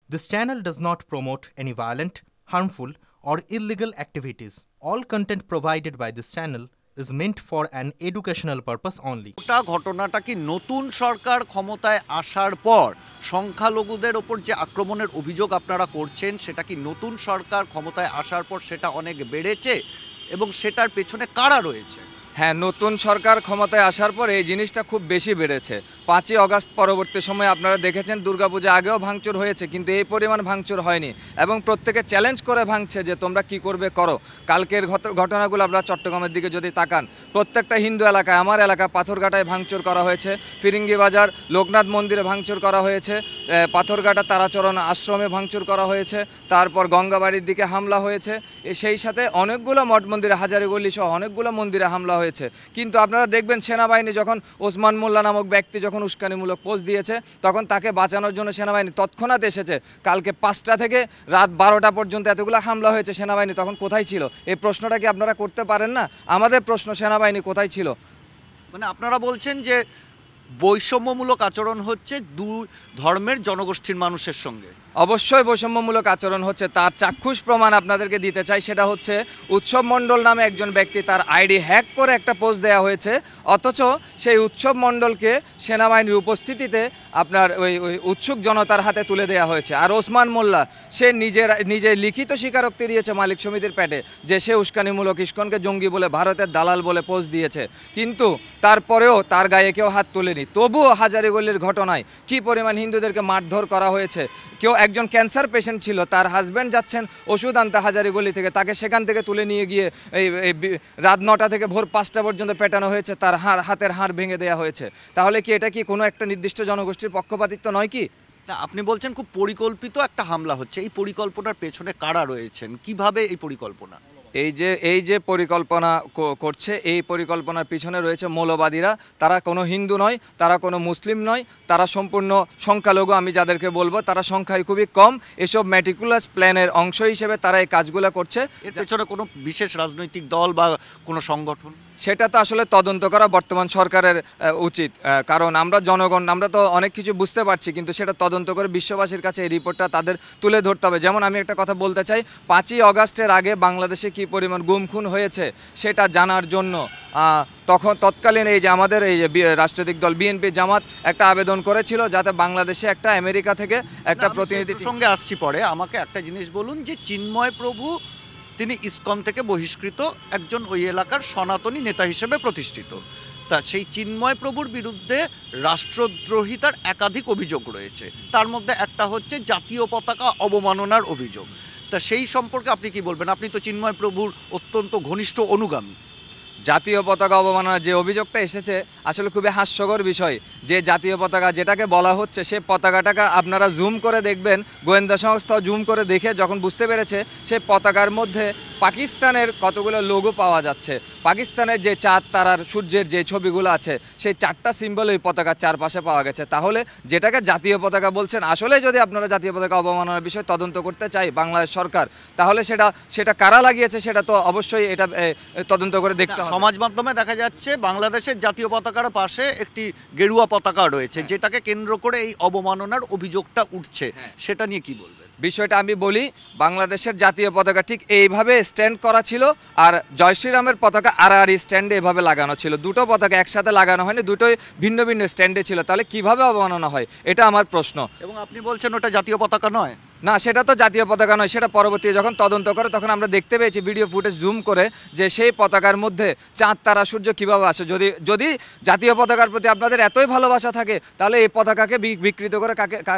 This channel does not promote any violent, harmful, or illegal activities. All content provided by this channel is meant for an educational purpose only. ওটা ঘটনাটা কি নতুন সরকার ক্ষমতায় আসার পর সংখ্যালঘুদের ওপর যে আক্রমণের অভিযোগ আপনারা করছেন সেটা কি নতুন সরকার ক্ষমতায় আসার পর সেটা অনেক বেড়েছে এবং সেটার পেছনে কারা রয়েছে? হ্যাঁ, নতুন সরকার ক্ষমতায় আসার পর এই জিনিসটা খুব বেশি বেড়েছে। 5ই আগস্ট পরবর্তী সময়ে আপনারা দেখেছেন দুর্গাপূজা আগেও ভাঙচুর হয়েছে, কিন্তু এই পরিমাণ ভাঙচুর হয়নি এবং প্রত্যেকে চ্যালেঞ্জ করে ভাঙছে যে তোমরা কি করবে করো। কালকের ঘটনাগুলো আপনারা চট্টগ্রামের দিকে যদি তাকান, প্রত্যেকটা হিন্দু এলাকায়, আমার এলাকা পাথরঘাটায় ভাঙচুর করা হয়েছে, ফিরিঙ্গি বাজার লোকনাথ মন্দিরে ভাঙচুর করা হয়েছে, পাথরঘাটা তারাচরণ আশ্রমে ভাঙচুর করা হয়েছে, তারপর গঙ্গাবাড়ির দিকে হামলা হয়েছে, সেই সাথে অনেকগুলো মঠ মন্দিরে, হাজারীগল্লি সহ অনেকগুলো মন্দিরে হামলা হয়েছে। কিন্তু আপনারা দেখবেন সেনাবাহিনী যখন ওসমান মোল্লা নামক ব্যক্তি যখন উস্কানিমূলক পোস্ট দিয়েছে তখন তাকে বাঁচানোর জন্য সেনাবাহিনী তৎক্ষণাৎ এসেছে। কালকে 5টা থেকে রাত 12টা পর্যন্ত এতগুলো হামলা হয়েছে, সেনাবাহিনী তখন কোথায় ছিল? এই প্রশ্নটা কি আপনারা করতে পারেন না? আমাদের প্রশ্ন, সেনাবাহিনী কোথায় ছিল? মানে আপনারা বলছেন যে বৈষম্যমূলক আচরণ হচ্ছে দুই ধর্মের জনগোষ্ঠীর মানুষের সঙ্গে। অবশ্যই বৈষম্যমূলক আচরণ হচ্ছে, তার চাক্ষুষ প্রমাণ আপনাদেরকে দিতে চাই। সেটা হচ্ছে উৎসব মণ্ডল নামে একজন ব্যক্তি, তার আইডি হ্যাক করে একটা পোস্ট দেওয়া হয়েছে, অথচ সেই উৎসব মণ্ডলকে সেনাবাহিনীর উপস্থিতিতে আপনার ওই উৎসুক জনতার হাতে তুলে দেওয়া হয়েছে। আর ওসমান মোল্লা সে নিজে লিখিত স্বীকারোক্তি দিয়েছে মালিক সমিতির প্যাটে যে সে উস্কানিমূলক ইস্কনকে জঙ্গি বলে, ভারতের দালাল বলে পোস্ট দিয়েছে, কিন্তু তারপরেও তার গায়ে কেউ হাত তোলেনি। তবুও হাজারীগল্লির ঘটনায় কি পরিমাণ হিন্দুদেরকে মারধর করা হয়েছে। কেউ একজন ক্যান্সার পেশেন্ট ছিল, তার হাজব্যান্ড যাচ্ছেন ওষুধ আনতে হাজারীগল্লি থেকে, তাকে সেখান থেকে তুলে নিয়ে গিয়ে এই রাত 9টা থেকে ভোর 5টা পর্যন্ত পেটানো হয়েছে, তার হাতের হাড় ভেঙে দেওয়া হয়েছে। তাহলে কি এটা কি কোনো একটা নির্দিষ্ট জনগোষ্ঠীর পক্ষপাতিত্ব নয় কি? না, আপনি বলছেন খুব পরিকল্পিত একটা হামলা হচ্ছে। এই পরিকল্পনার পেছনে কারা রয়েছেন, কিভাবে এই পরিকল্পনা? এই যে পরিকল্পনা করছে, এই পরিকল্পনার পিছনে রয়েছে মৌলবাদীরা। তারা কোনো হিন্দু নয়, তারা কোনো মুসলিম নয়, তারা সম্পূর্ণ সংখ্যালঘু। আমি যাদেরকে বলবো তারা সংখ্যায় খুবই কম। এসব ম্যাটিকুলাস প্ল্যানের অংশ হিসেবে তারা এই কাজগুলো করছে। এর পেছনে কোনো বিশেষ রাজনৈতিক দল বা কোনো সংগঠন? সেটা তো আসলে তদন্ত করা বর্তমান সরকারের উচিত, কারণ আমরা জনগণ, আমরা তো অনেক কিছু বুঝতে পারছি, কিন্তু সেটা তদন্ত করে বিশ্ববাসীর কাছে এই রিপোর্টটা তাদের তুলে ধরতে হবে। যেমন আমি একটা কথা বলতে চাই, 5ই আগস্টের আগে বাংলাদেশে কী পরিমাণ গুম খুন হয়েছে সেটা জানার জন্য তৎকালীন এই যে আমাদের এই রাজনৈতিক দল বিএনপি জামাত একটা আবেদন করেছিল যাতে বাংলাদেশে একটা আমেরিকা থেকে একটা প্রতিনিধির সঙ্গে আসছি পরে। আমাকে একটা জিনিস বলুন যে চিন্ময় প্রভু তিনি ইসকন থেকে বহিষ্কৃত একজন ওই এলাকার সনাতনী নেতা হিসেবে প্রতিষ্ঠিত। তা সেই চিন্ময় প্রভুর বিরুদ্ধে রাষ্ট্রদ্রোহিতার একাধিক অভিযোগ রয়েছে, তার মধ্যে একটা হচ্ছে জাতীয় পতাকা অবমাননার অভিযোগ। তা সেই সম্পর্কে আপনি কি বলবেন? আপনি তো চিন্ময় প্রভুর অত্যন্ত ঘনিষ্ঠ অনুগামী। জাতীয় পতাকা অবমাননার যে অভিযোগটা এসেছে আসলে খুবই হাস্যকর বিষয়। যে জাতীয় পতাকা যেটাকে বলা হচ্ছে, সে পতাকাটাকে আপনারা জুম করে দেখবেন, গোয়েন্দা সংস্থা জুম করে দেখে যখন বুঝতে পেরেছে সে পতাকার মধ্যে পাকিস্তানের কতগুলো লোগো পাওয়া যাচ্ছে। পাকিস্তানের যে চাঁদ তারার সূর্যের যে ছবিগুলো আছে সেই 4টা সিম্বল ওই পতাকার চারপাশে পাওয়া গেছে। তাহলে যেটাকে জাতীয় পতাকা বলছেন, আসলে যদি আপনারা জাতীয় পতাকা অবমাননার বিষয় তদন্ত করতে চাই বাংলাদেশ সরকার, তাহলে সেটা কারা লাগিয়েছে সেটা তো অবশ্যই এটা তদন্ত করে দেখতে হবে। সমাজ মাধ্যমে দেখা যাচ্ছে বাংলাদেশের জাতীয় পতাকার পাশে একটি গেরুয়া পতাকা রয়েছে, যেটাকে কেন্দ্র করে এই অবমাননার অভিযোগটা উঠছে। সেটা নিয়ে কি বলবেন? বিষয়টা আমি বলি, বাংলাদেশের জাতীয় পতাকা ঠিক এইভাবে স্ট্যান্ড করা ছিল, আর জয় শ্রীরামের পতাকা আড়াআড়ি স্ট্যান্ডে এভাবে লাগানো ছিল। দুটো পতাকা একসাথে লাগানো হয়নি, দুটোই ভিন্ন ভিন্ন স্ট্যান্ডে ছিল। তাহলে কিভাবে অবমাননা হয়, এটা আমার প্রশ্ন। এবং আপনি বলছেন ওটা জাতীয় পতাকা নয়? না, সেটা তো জাতীয় পতাকা নয়। সেটা পরবর্তী যখন তদন্ত করে তখন আমরা দেখতে পেয়েছি ভিডিও ফুটেজ জুম করে যে সেই পতাকার মধ্যে চাঁদ তারা সূর্য কীভাবে আসে। যদি জাতীয় পতাকার প্রতি আপনাদের এতই ভালোবাসা থাকে তাহলে এই পতাকাকে বিকৃত করে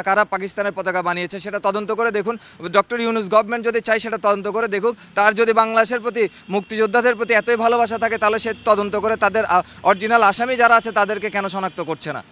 কারা পাকিস্তানের পতাকা বানিয়েছে সেটা তদন্ত করে দেখুন। ডক্টর ইউনূস গভর্নমেন্ট যদি চাই সেটা তদন্ত করে দেখুক। তার যদি বাংলাদেশের প্রতি, মুক্তিযোদ্ধাদের প্রতি এতই ভালোবাসা থাকে তাহলে সে তদন্ত করে তাদের অরিজিনাল আসামি যারা আছে তাদেরকে কেন শনাক্ত করছে না?